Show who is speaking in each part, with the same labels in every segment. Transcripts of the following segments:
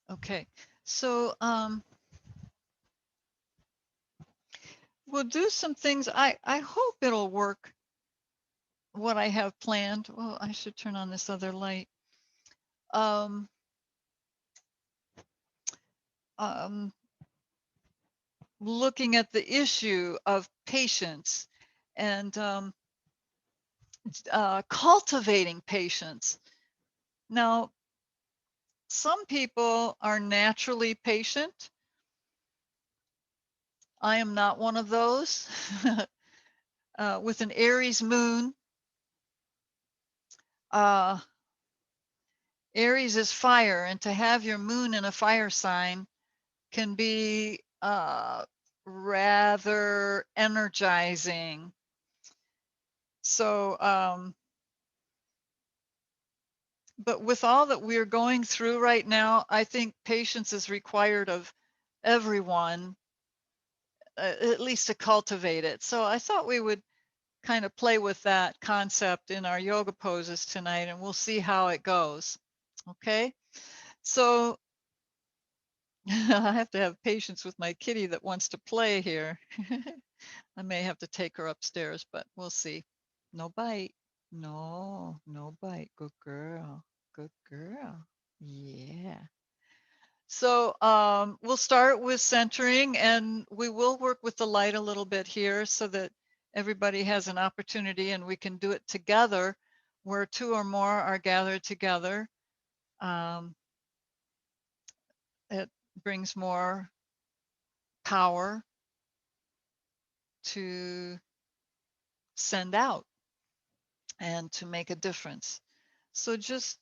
Speaker 1: Okay, so we'll do some things. I hope it'll work what I have planned. Well, I should turn on this other light. Um, um, Looking at the issue of patience and cultivating patience. Now, some people are naturally patient. I am not one of those. With an Aries moon, uh, Aries is fire, and to have your moon in a fire sign can be rather energizing. So, but with all that we're going through right now, I think patience is required of everyone, at least to cultivate it. So I thought we would kind of play with that concept in our yoga poses tonight, and we'll see how it goes. Okay. So I have to have patience with my kitty that wants to play here. I may have to take her upstairs, but we'll see. No bite. No, no bite. Good girl. Good girl. Yeah. So we'll start with centering, and we will work with the light a little bit here so that everybody has an opportunity and we can do it together where two or more are gathered together. Um, it brings more power to send out and to make a difference. So just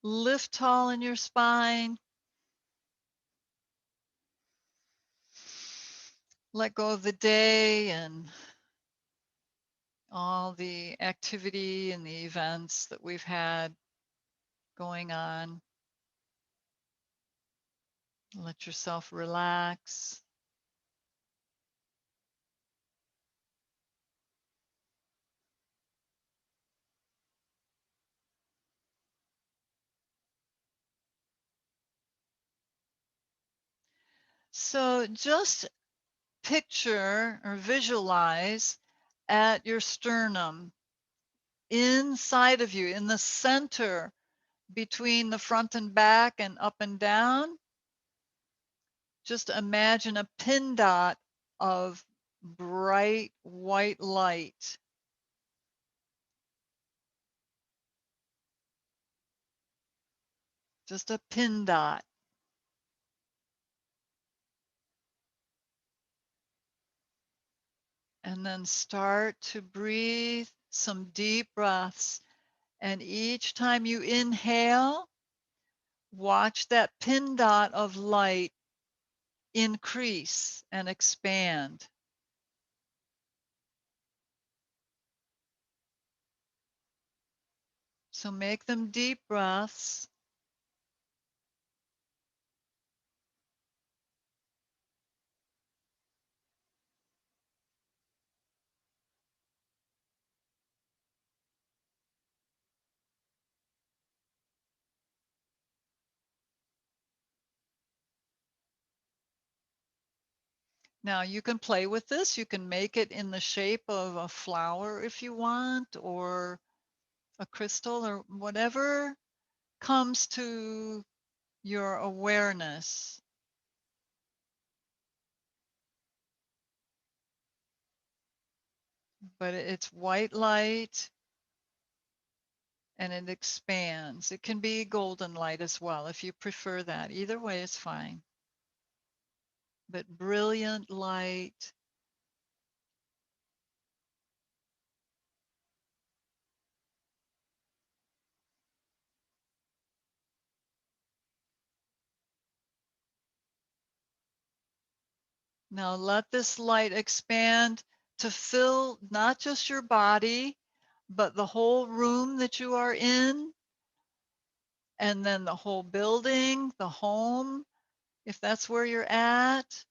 Speaker 1: lift tall in your spine. Let go of the day and all the activity and the events that we've had going on. Let yourself relax. So just picture or visualize at your sternum, inside of you, in the center between the front and back and up and down. Just imagine a pin dot of bright white light. Just a pin dot. And then start to breathe some deep breaths. And each time you inhale, watch that pin dot of light increase and expand. So make them deep breaths. Now you can play with this. You can make it in the shape of a flower if you want, or a crystal, or whatever comes to your awareness. But it's white light and it expands. It can be golden light as well if you prefer that. Either way is fine. But brilliant light. Now let this light expand to fill not just your body, but the whole room that you are in, and then the whole building, the home, if that's where you're at.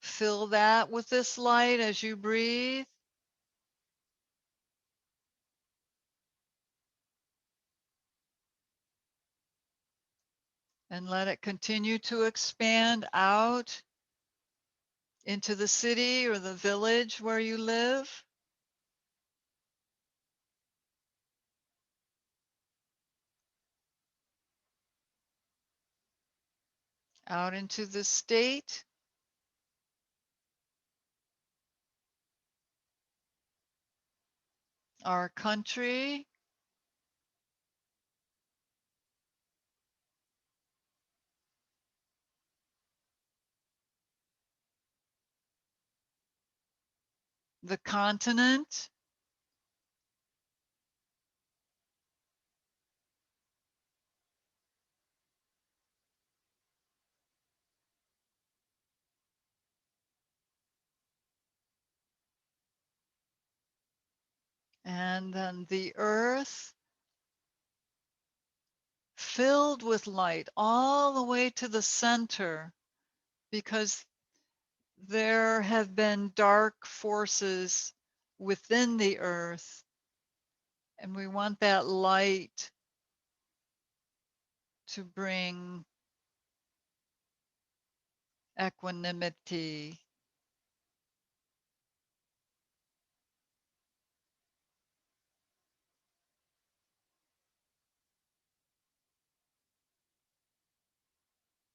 Speaker 1: Fill that with this light as you breathe. And let it continue to expand out into the city or the village where you live. Out into the state. Our country. The continent. And then the earth filled with light all the way to the center, because there have been dark forces within the earth, and we want that light to bring equanimity.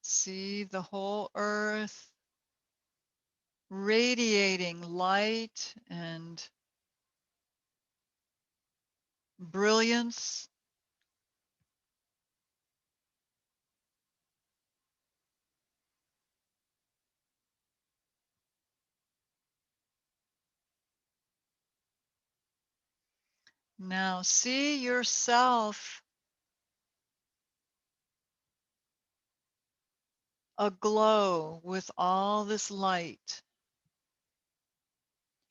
Speaker 1: See the whole earth radiating light and brilliance. Now see yourself aglow with all this light.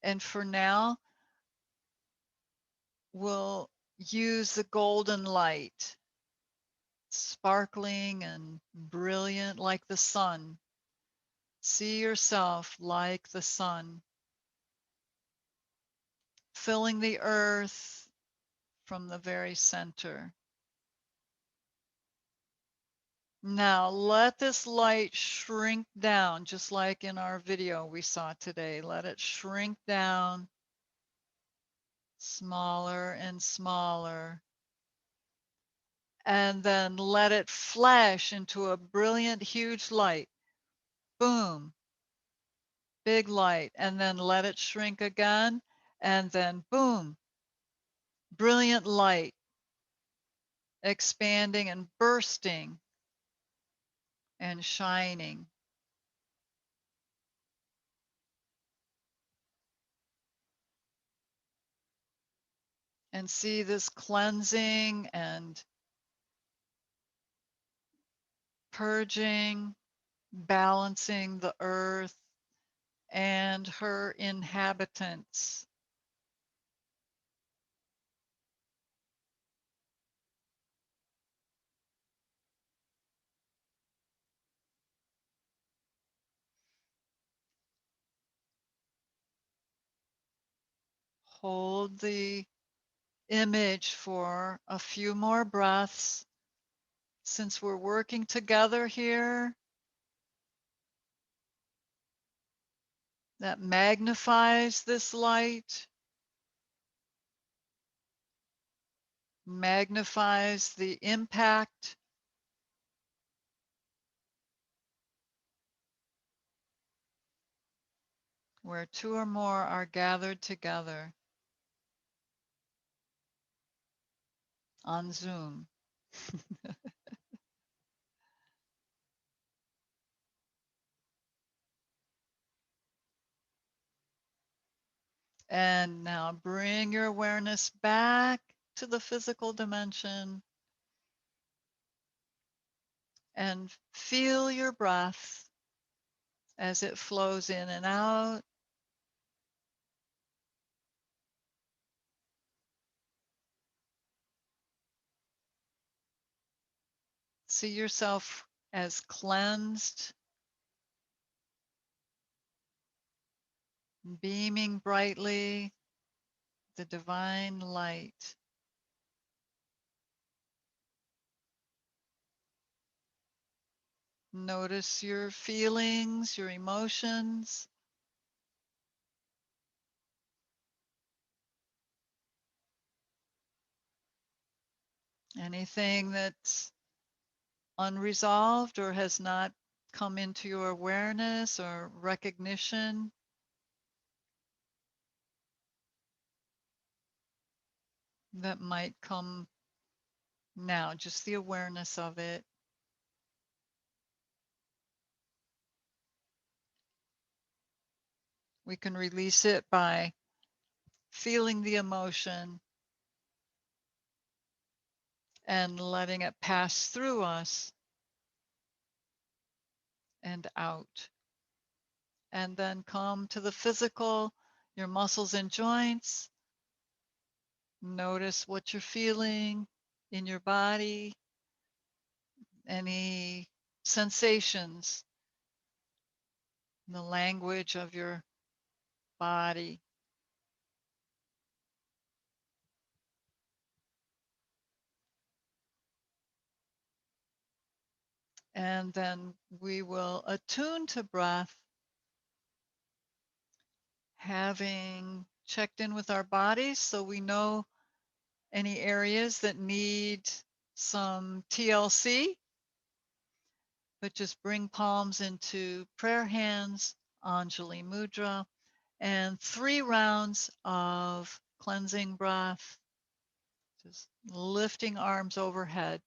Speaker 1: And for now, we'll use the golden light, sparkling and brilliant like the sun. See yourself like the sun, filling the earth from the very center. Now let this light shrink down, just like in our video we saw today. Let it shrink down, smaller and smaller. And then let it flash into a brilliant, huge light. Boom, big light. And then let it shrink again. And then boom, brilliant light, expanding and bursting and shining. And see this cleansing and purging, balancing the earth and her inhabitants. Hold the image for a few more breaths. Since we're working together here, that magnifies this light, magnifies the impact. Where two or more are gathered together on Zoom. And now bring your awareness back to the physical dimension and feel your breath as it flows in and out. See yourself as cleansed, beaming brightly, the divine light. Notice your feelings, your emotions. Anything that's unresolved or has not come into your awareness or recognition. That might come now, just the awareness of it. We can release it by feeling the emotion and letting it pass through us and out. And then come to the physical, your muscles and joints. Notice what you're feeling in your body, any sensations, the language of your body. And then we will attune to breath, having checked in with our bodies so we know any areas that need some TLC, but just bring palms into prayer hands, Anjali Mudra, and 3 rounds of cleansing breath, just lifting arms overhead.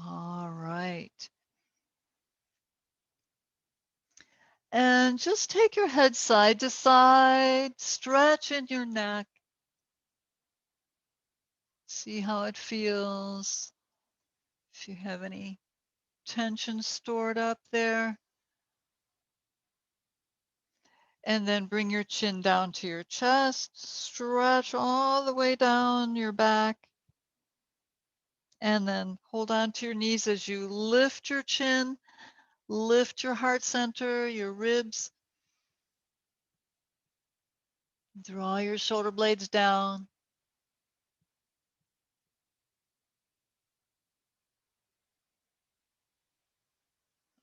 Speaker 1: All right. And just take your head side to side, stretch in your neck. See how it feels. If you have any tension stored up there. And then bring your chin down to your chest. Stretch all the way down your back. And then hold on to your knees as you lift your chin, lift your heart center, your ribs. Draw your shoulder blades down.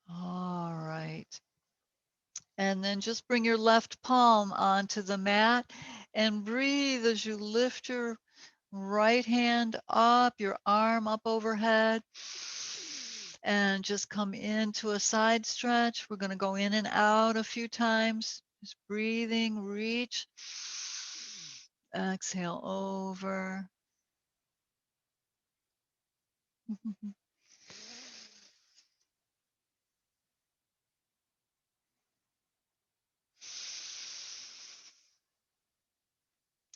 Speaker 1: All right. And then just bring your left palm onto the mat and breathe as you lift your right hand up, your arm up overhead. And just come into a side stretch. We're going to go in and out a few times. Just breathing, reach. Exhale over.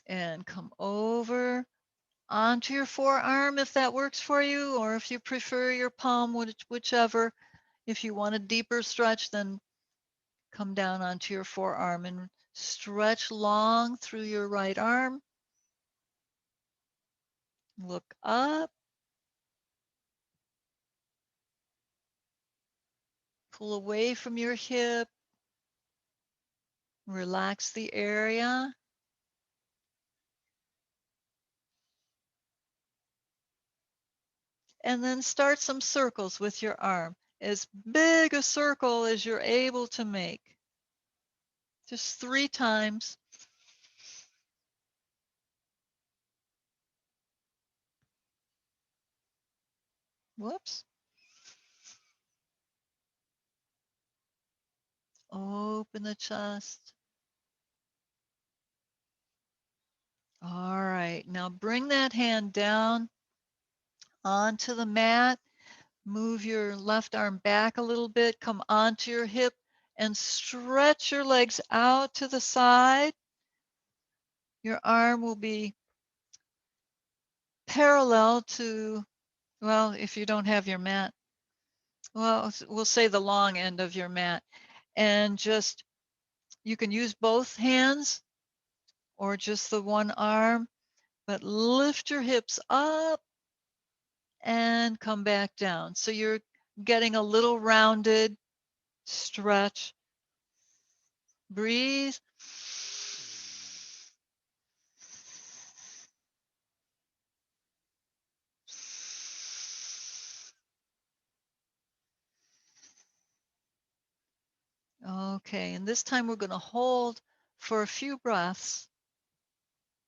Speaker 1: And come over onto your forearm if that works for you, or if you prefer your palm, whichever. If you want a deeper stretch, then come down onto your forearm and stretch long through your right arm. Look up. Pull away from your hip. Relax the area. And then start some circles with your arm. As big a circle as you're able to make. Just 3 times. Whoops. Open the chest. All right. Now bring that hand down onto the mat. Move your left arm back a little bit. Come onto your hip and stretch your legs out to the side. Your arm will be parallel to, well, if you don't have your mat, well, we'll say the long end of your mat, and just, you can use both hands or just the one arm, but lift your hips up and come back down. So you're getting a little rounded stretch. Breathe. Okay, and this time we're going to hold for a few breaths.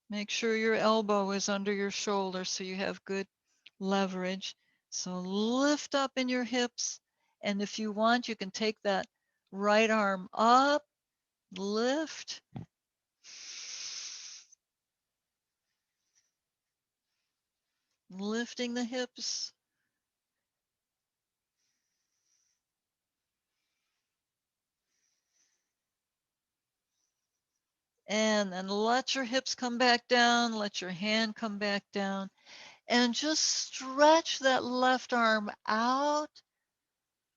Speaker 1: Make sure your elbow is under your shoulder so you have good leverage. So lift up in your hips, and if you want, you can take that right arm up, lift, lifting the hips, and then let your hips come back down, let your hand come back down, and just stretch that left arm out,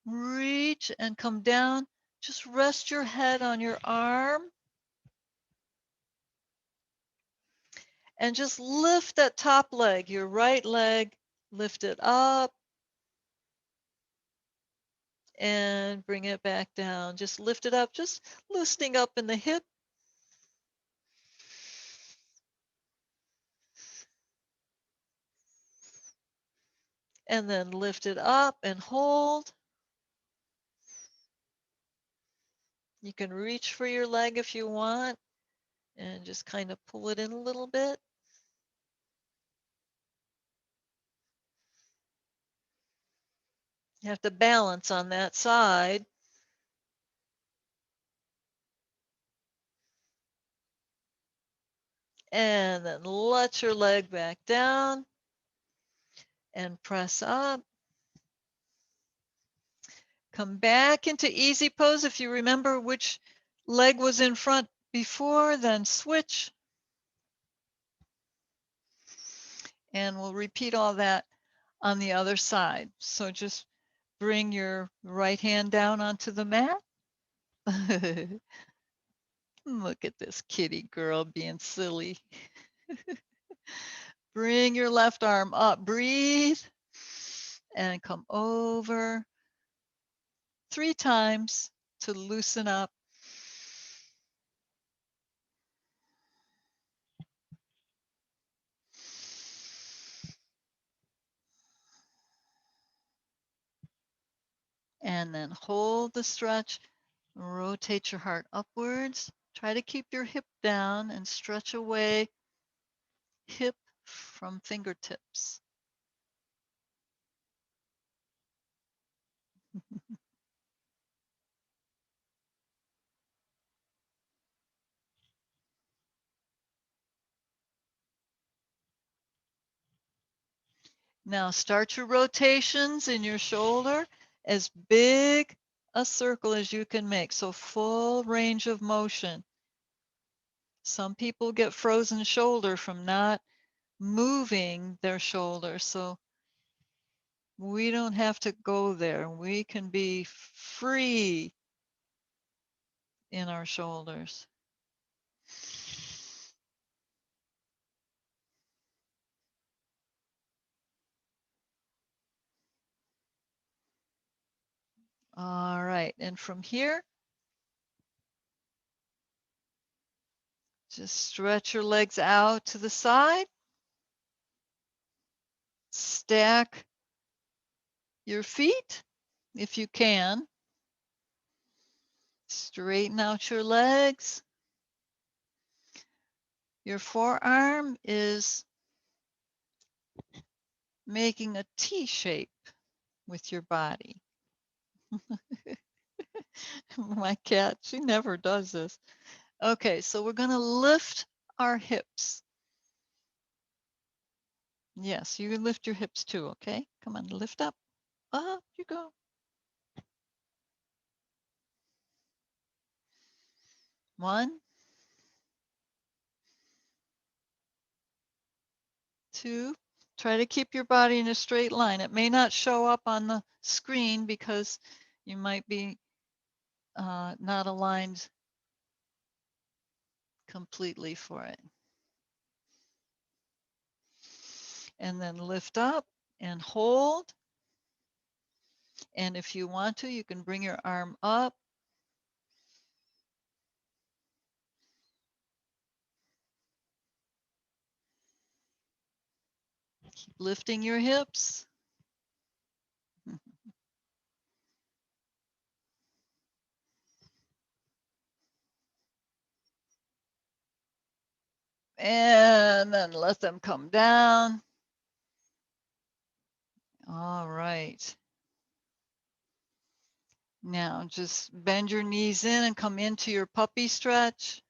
Speaker 1: reach and come down. Just rest your head on your arm and just lift that top leg, your right leg, lift it up and bring it back down. Just lift it up, just loosening up in the hip. And then lift it up and hold. You can reach for your leg if you want and just kind of pull it in a little bit. You have to balance on that side. And then let your leg back down and press up. Come back into easy pose. If you remember which leg was in front before, then switch. And we'll repeat all that on the other side. So just bring your right hand down onto the mat. Look at this kitty girl being silly. Bring your left arm up, breathe, and come over 3 times to loosen up. And then hold the stretch, rotate your heart upwards. Try to keep your hip down and stretch away hip from fingertips. Now start your rotations in your shoulder as big a circle as you can make. So full range of motion. Some people get frozen shoulder from not moving their shoulder. So we don't have to go there. We can be free in our shoulders. All right, and from here, just stretch your legs out to the side. Stack your feet if you can. Straighten out your legs. Your forearm is making a T shape with your body. My cat, she never does this. Okay, so we're going to lift our hips. Yes, you can lift your hips too, okay? Come on, lift up. Up you go. 1, 2, Try to keep your body in a straight line. It may not show up on the screen because you might be not aligned completely for it. And then lift up and hold. And if you want to, you can bring your arm up. Keep lifting your hips. And then let them come down. All right. Now just bend your knees in and come into your puppy stretch.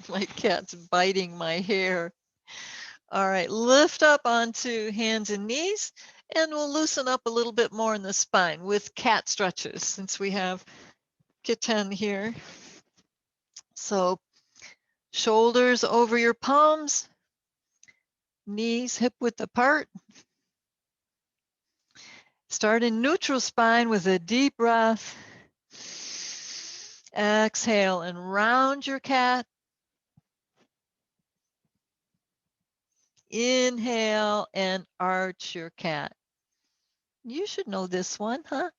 Speaker 1: My cat's biting my hair. All right, lift up onto hands and knees, and we'll loosen up a little bit more in the spine with cat stretches since we have kitten here. So shoulders over your palms, knees hip width apart. Start in neutral spine with a deep breath. Exhale and round your cat. Inhale and arch your cat. You should know this one, huh?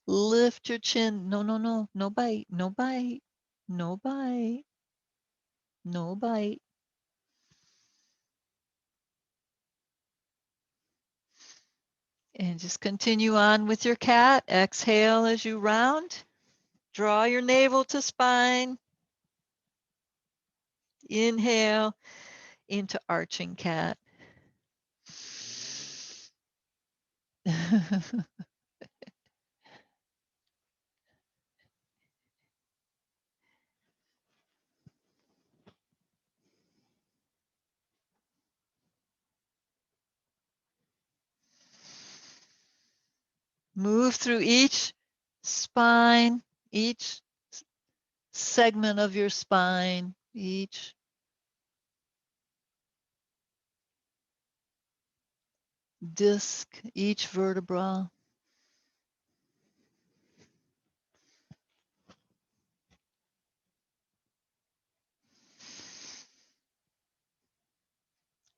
Speaker 1: Lift your chin. No, no, no. No bite. No bite. No bite. No bite. And just continue on with your cat. Exhale as you round. Draw your navel to spine. Inhale into arching cat. Move through each spine, each segment of your spine, each disc, each vertebra.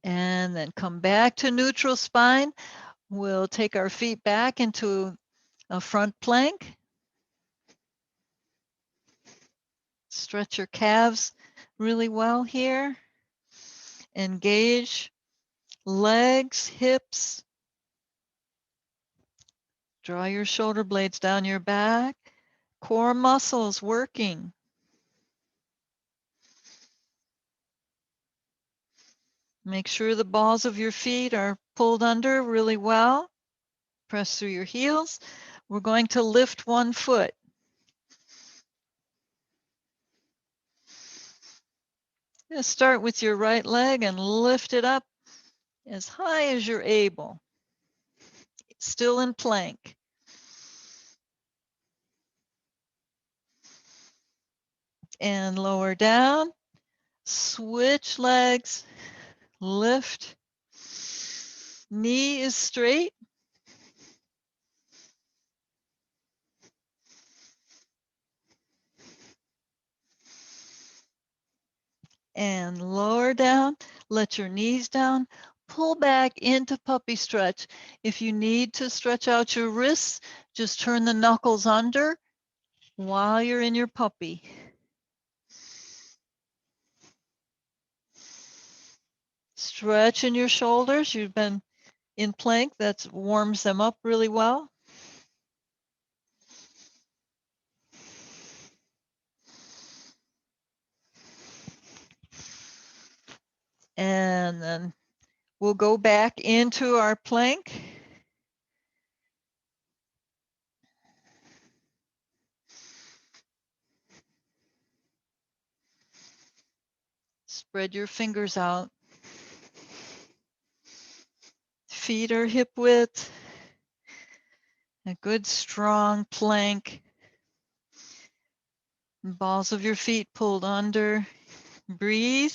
Speaker 1: And then come back to neutral spine. We'll take our feet back into a front plank. Stretch your calves really well here. Engage legs, hips. Draw your shoulder blades down your back. Core muscles working. Make sure the balls of your feet are pulled under really well. Press through your heels. We're going to lift one foot. Just start with your right leg and lift it up as high as you're able. Still in plank. And lower down. Switch legs. Lift. Knee is straight. And lower down. Let your knees down. Pull back into puppy stretch. If you need to stretch out your wrists, just turn the knuckles under while you're in your puppy. Stretch in your shoulders. You've been in plank. That warms them up really well. And then we'll go back into our plank. Spread your fingers out. Feet are hip width. A good strong plank. Balls of your feet pulled under. Breathe.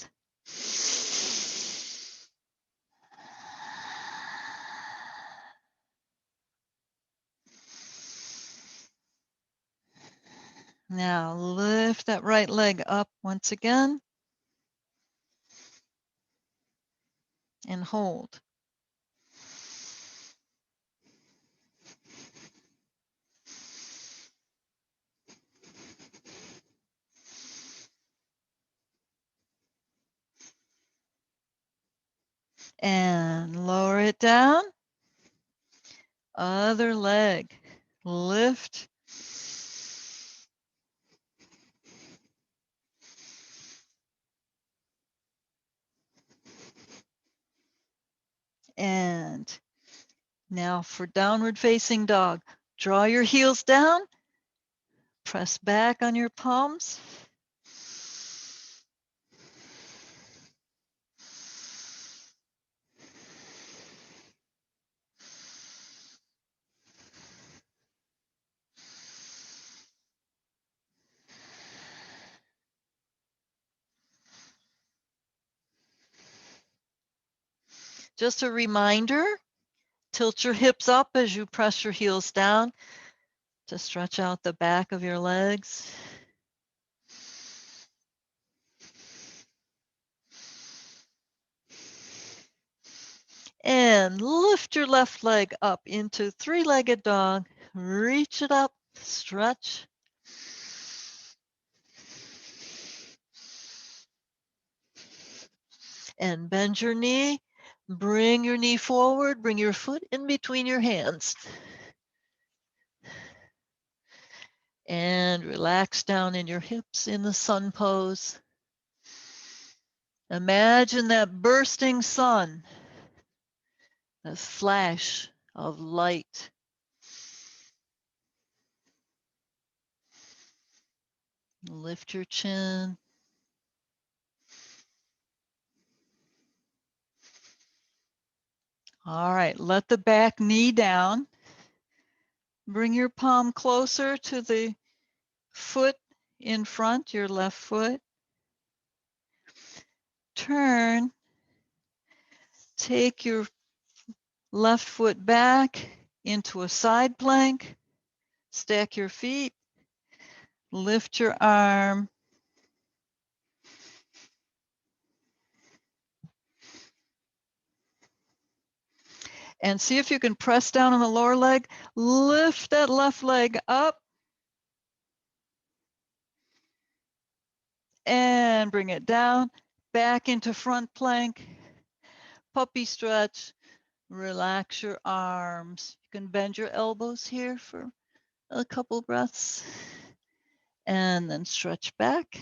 Speaker 1: Now lift that right leg up once again and hold. And lower it down. Other leg. Lift. And now for downward facing dog. Draw your heels down. Press back on your palms. Just a reminder, tilt your hips up as you press your heels down to stretch out the back of your legs. And lift your left leg up into three-legged dog. Reach it up, stretch. And bend your knee. Bring your knee forward. Bring your foot in between your hands. And relax down in your hips in the sun pose. Imagine that bursting sun, a flash of light. Lift your chin. All right, let the back knee down. Bring your palm closer to the foot in front, your left foot. Turn. Take your left foot back into a side plank. Stack your feet. Lift your arm. And see if you can press down on the lower leg. Lift that left leg up. And bring it down. Back into front plank. Puppy stretch. Relax your arms. You can bend your elbows here for a couple breaths. And then stretch back.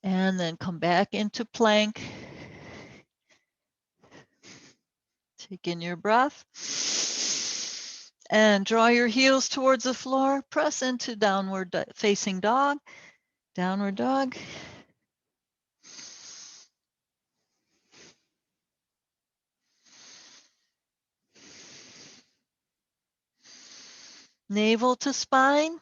Speaker 1: And then come back into plank. Take in your breath. And draw your heels towards the floor. Press into downward facing dog. Downward dog. Navel to spine.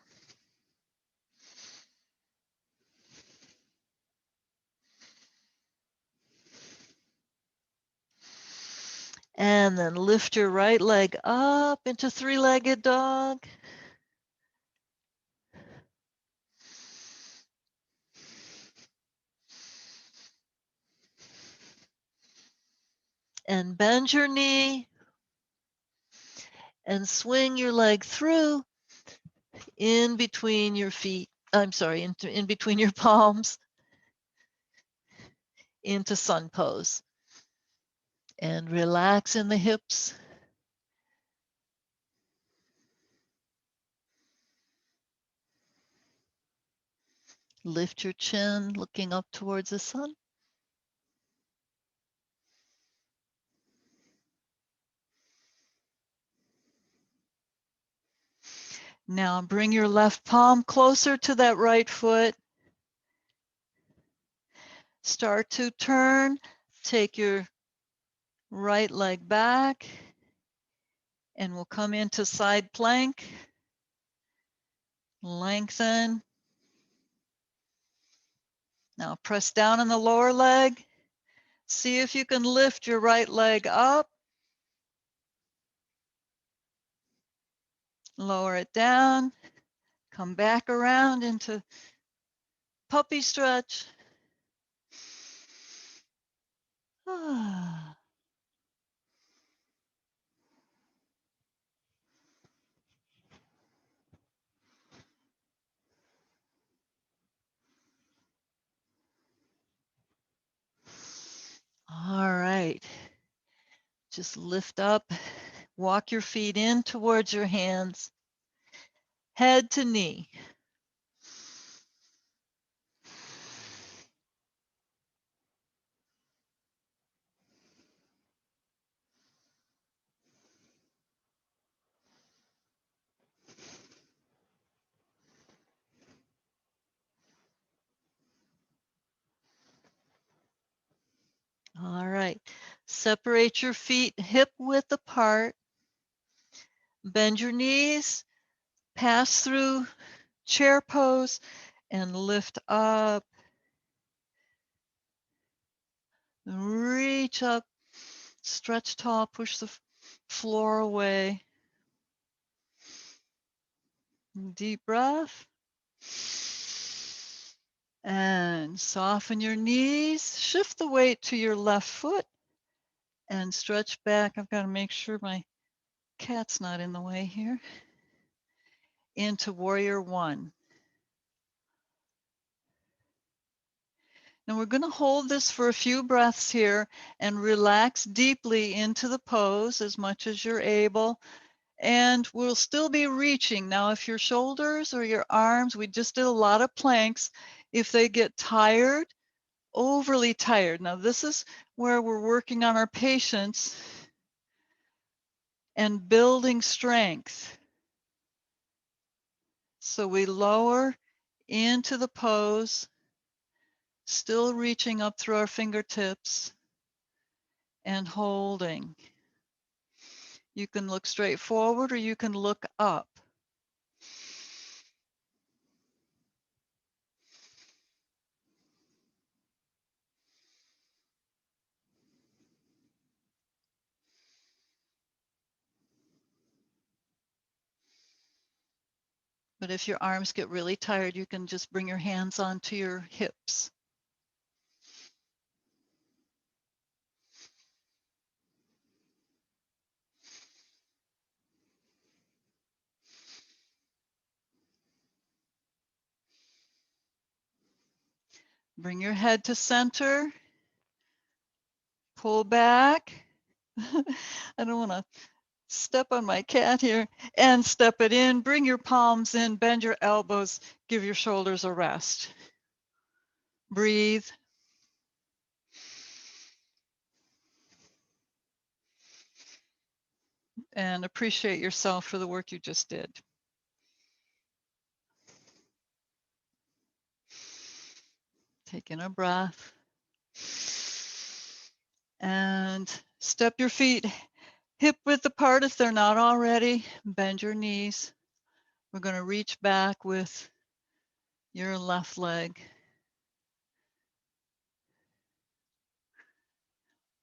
Speaker 1: And then lift your right leg up into three-legged dog. And bend your knee. And swing your leg through in between your feet. I'm sorry, in between your palms into sun pose. And relax in the hips. Lift your chin, looking up towards the sun. Now bring your left palm closer to that right foot. Start to turn. Take your right leg back and we'll come into side plank. Lengthen. Now press down on the lower leg. See if you can lift your right leg up. Lower it down. Come back around into puppy stretch. All right. Just lift up. Walk your feet in towards your hands. Head to knee. All right. Separate your feet hip width apart. Bend your knees. Pass through chair pose and lift up. Reach up. Stretch tall. Push the floor away. Deep breath. And soften your knees. Shift the weight to your left foot and stretch back. I've got to make sure my cat's not in the way here. Into warrior one. And we're going to hold this for a few breaths here and relax deeply into the pose as much as you're able. And we'll still be reaching. Now, if your shoulders or your arms, we just did a lot of planks, if they get tired, overly tired. Now, this is where we're working on our patience and building strength. So we lower into the pose, still reaching up through our fingertips and holding. You can look straight forward or you can look up. But if your arms get really tired, you can just bring your hands onto your hips. Bring your head to center. Pull back. I don't want to step on my cat here. And step it in. Bring your palms in. Bend your elbows. Give your shoulders a rest. Breathe. And appreciate yourself for the work you just did. Take in a breath. And step your feet hip width apart if they're not already. Bend your knees. We're going to reach back with your left leg.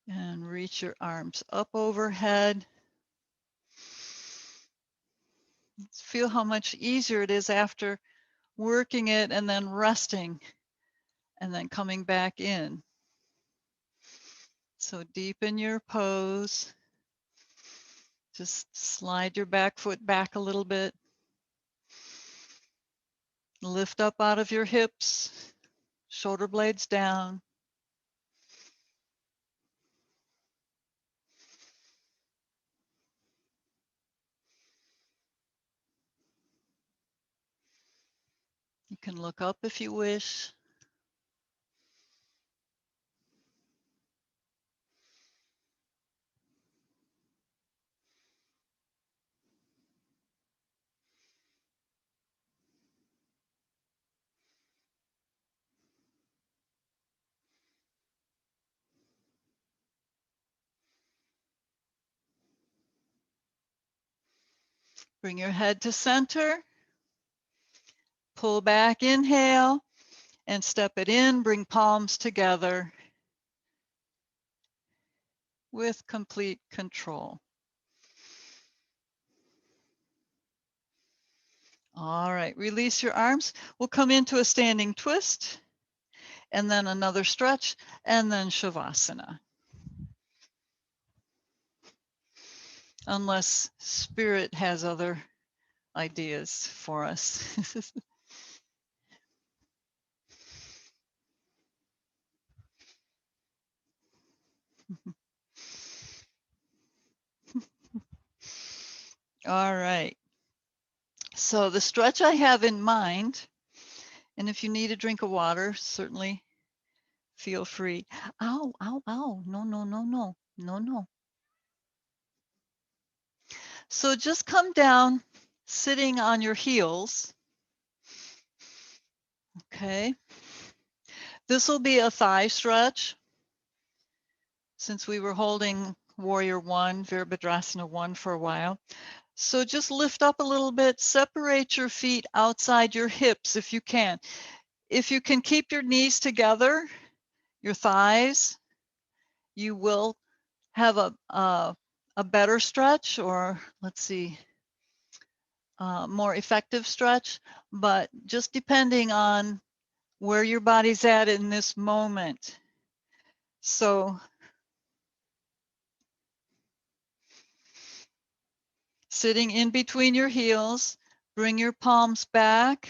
Speaker 1: And reach your arms up overhead. Feel how much easier it is after working it and then resting and then coming back in. So deepen your pose. Just slide your back foot back a little bit. Lift up out of your hips, shoulder blades down. You can look up if you wish. Bring your head to center. Pull back, inhale, and step it in. Bring palms together with complete control. All right, release your arms. We'll come into a standing twist, and then another stretch, and then Shavasana. Unless Spirit has other ideas for us. All right. So the stretch I have in mind, and if you need a drink of water, certainly feel free. Ow, ow, ow. No, no, no, no, no, no. So just come down sitting on your heels. Okay. This will be a thigh stretch. Since we were holding Warrior One, Virabhadrasana 1 for a while. So just lift up a little bit, separate your feet outside your hips if you can. If you can keep your knees together, your thighs, you will have a better stretch, or let's see, more effective stretch, but just depending on where your body's at in this moment. So sitting in between your heels, bring your palms back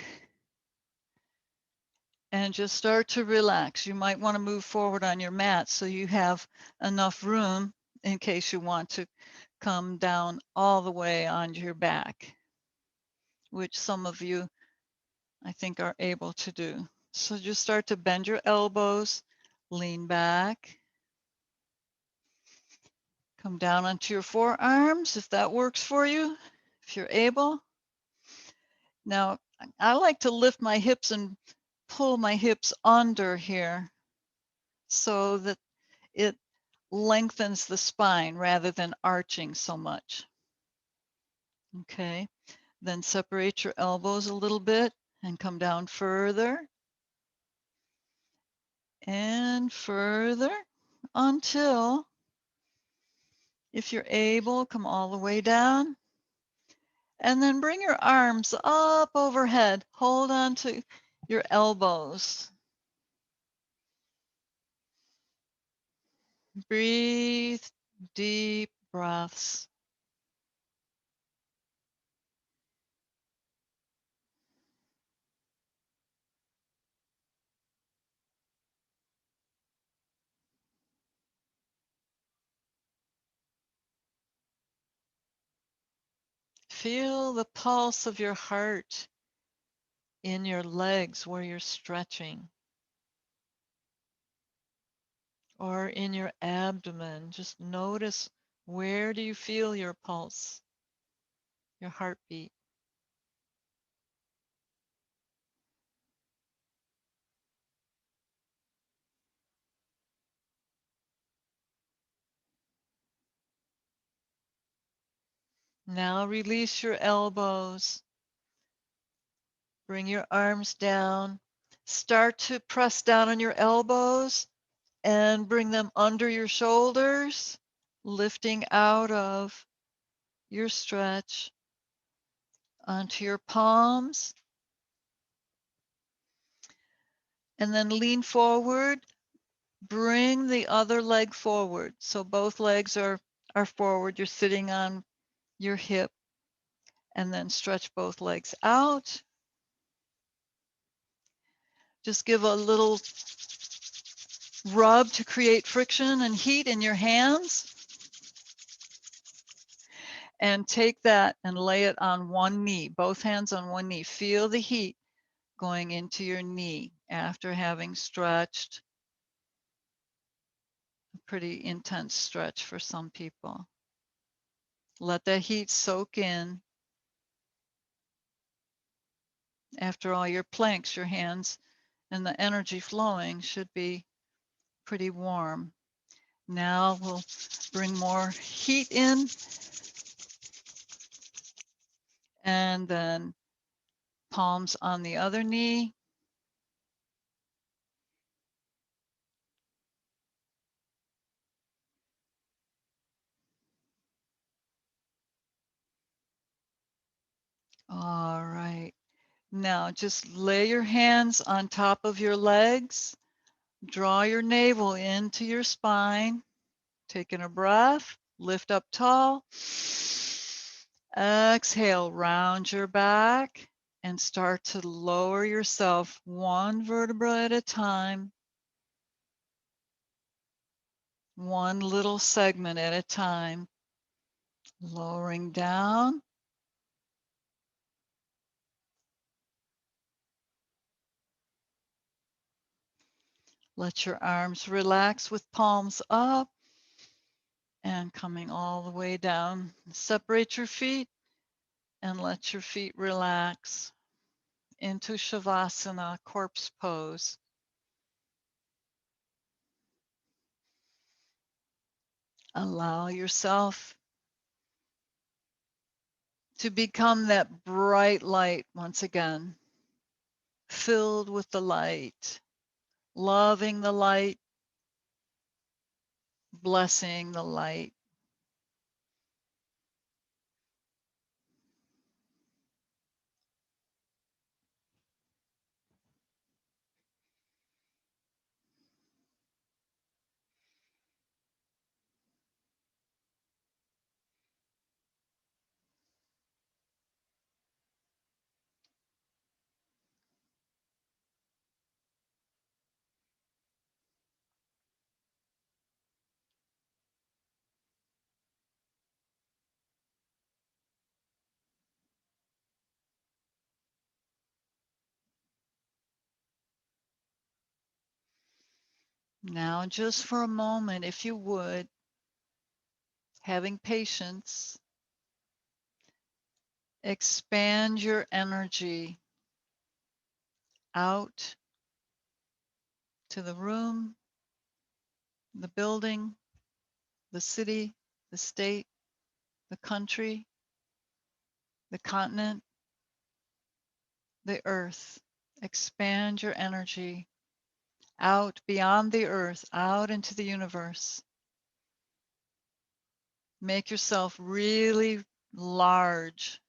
Speaker 1: and just start to relax. You might want to move forward on your mat so you have enough room in case you want to come down all the way onto your back, which some of you, I think, are able to do. So just start to bend your elbows, lean back, come down onto your forearms if that works for you, if you're able. Now, I like to lift my hips and pull my hips under here so that it lengthens the spine rather than arching so much. Okay, then separate your elbows a little bit and come down further and further until, if you're able, come all the way down. And then bring your arms up overhead. Hold on to your elbows. Breathe deep breaths. Feel the pulse of your heart in your legs where you're stretching, or in your abdomen. Just notice, where do you feel your pulse, your heartbeat? Now release your elbows. Bring your arms down. Start to press down on your elbows and bring them under your shoulders, lifting out of your stretch onto your palms. And then lean forward. Bring the other leg forward. So both legs are forward. You're sitting on your hip, and then stretch both legs out. Just give a little rub to create friction and heat in your hands. And take that and lay it on one knee, both hands on one knee. Feel the heat going into your knee after having stretched. A pretty intense stretch for some people. Let that heat soak in. After all your planks, your hands and the energy flowing should be pretty warm. Now we'll bring more heat in. And then palms on the other knee. All right. Now just lay your hands on top of your legs. Draw your navel into your spine. Taking a breath. Lift up tall. Exhale, round your back and start to lower yourself one vertebra at a time, one little segment at a time. Lowering down. Let your arms relax with palms up and coming all the way down. Separate your feet and let your feet relax into Shavasana, corpse pose. Allow yourself to become that bright light once again, filled with the light, loving the light, blessing the light. Now, just for a moment, if you would, having patience, expand your energy out to the room, the building, the city, the state, the country, the continent, the earth. Expand your energy out beyond the earth, out into the universe. Make yourself really large.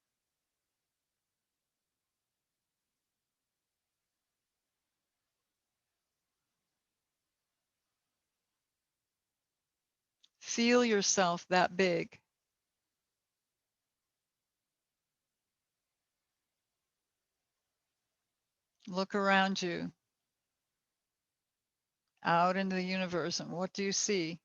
Speaker 1: Feel yourself that big. Look around you, out into the universe, and what do you see?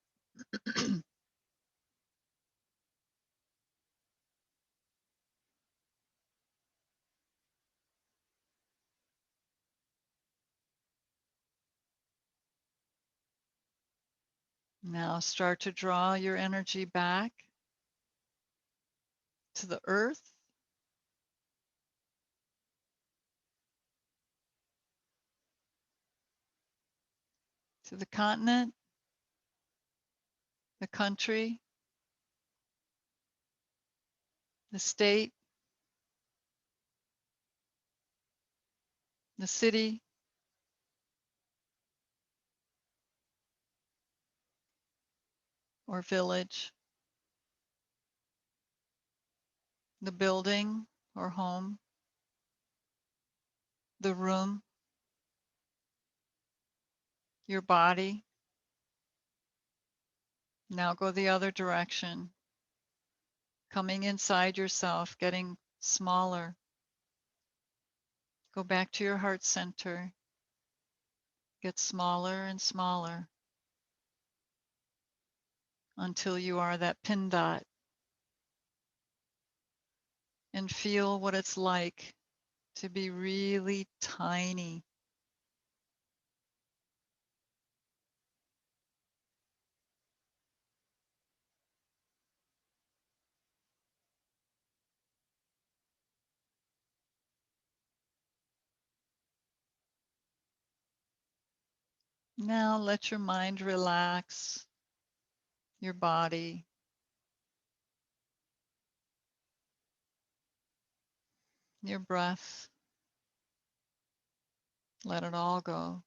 Speaker 1: Now start to draw your energy back to the earth, to the continent, the country, the state, the city, or village, the building or home, the room, your body. Now go the other direction, coming inside yourself, getting smaller. Go back to your heart center, get smaller and smaller until you are that pin dot, and feel what it's like to be really tiny. Now let your mind relax, your body. your breath. Let it all go.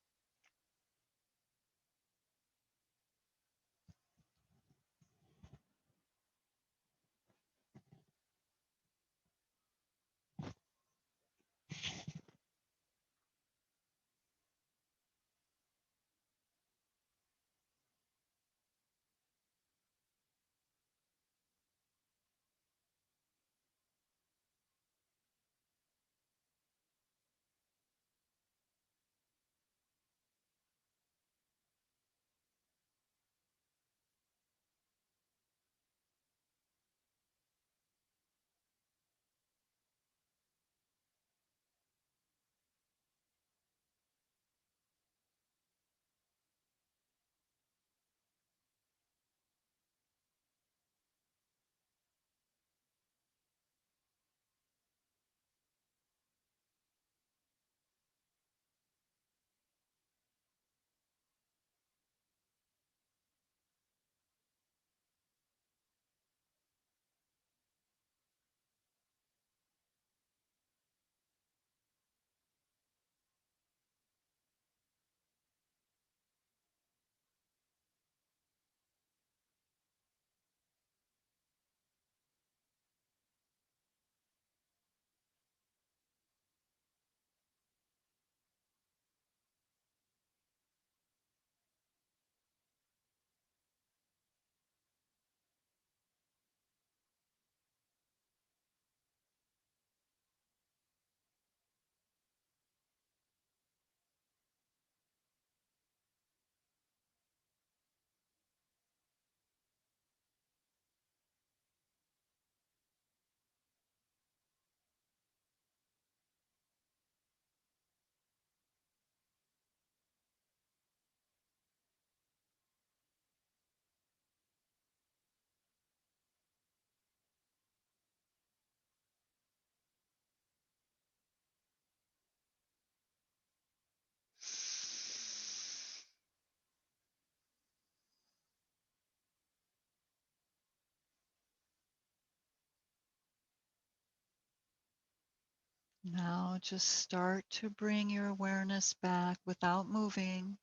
Speaker 1: Now just start to bring your awareness back without moving.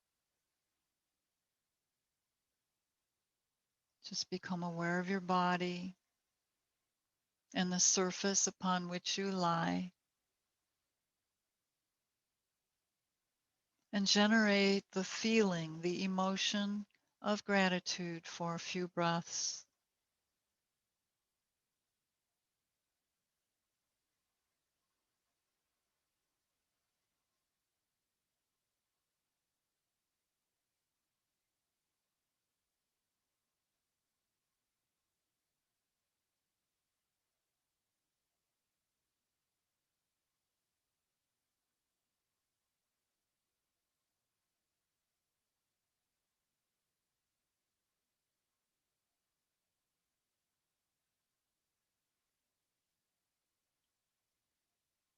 Speaker 1: Just become aware of your body and the surface upon which you lie, and generate the feeling, the emotion of gratitude for a few breaths.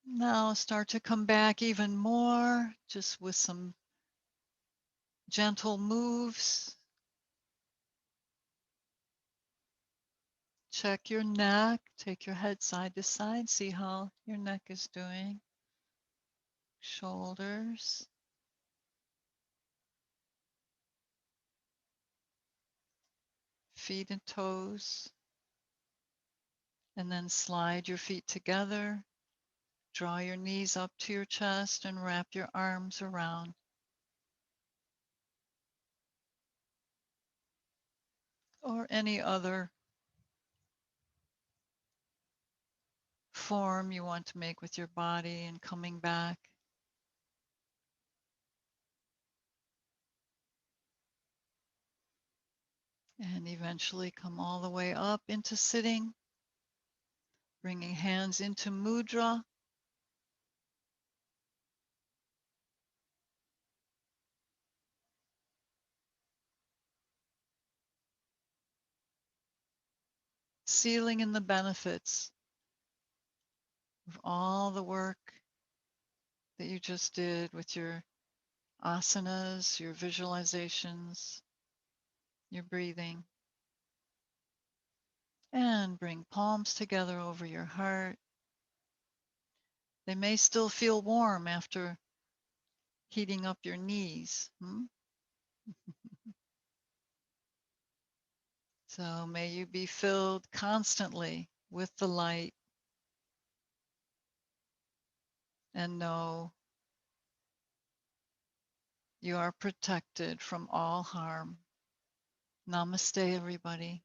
Speaker 1: Now start to come back even more, just with some gentle moves. Check your neck, take your head side to side, see how your neck is doing. Shoulders, feet and toes, and then slide your feet together. Draw your knees up to your chest and wrap your arms around. Or any other form you want to make with your body, and coming back. And eventually come all the way up into sitting, bringing hands into mudra. Sealing in the benefits of all the work that you just did with your asanas, your visualizations, your breathing. And bring palms together over your heart. They may still feel warm after heating up your knees. So may you be filled constantly with the light and know you are protected from all harm. Namaste, everybody.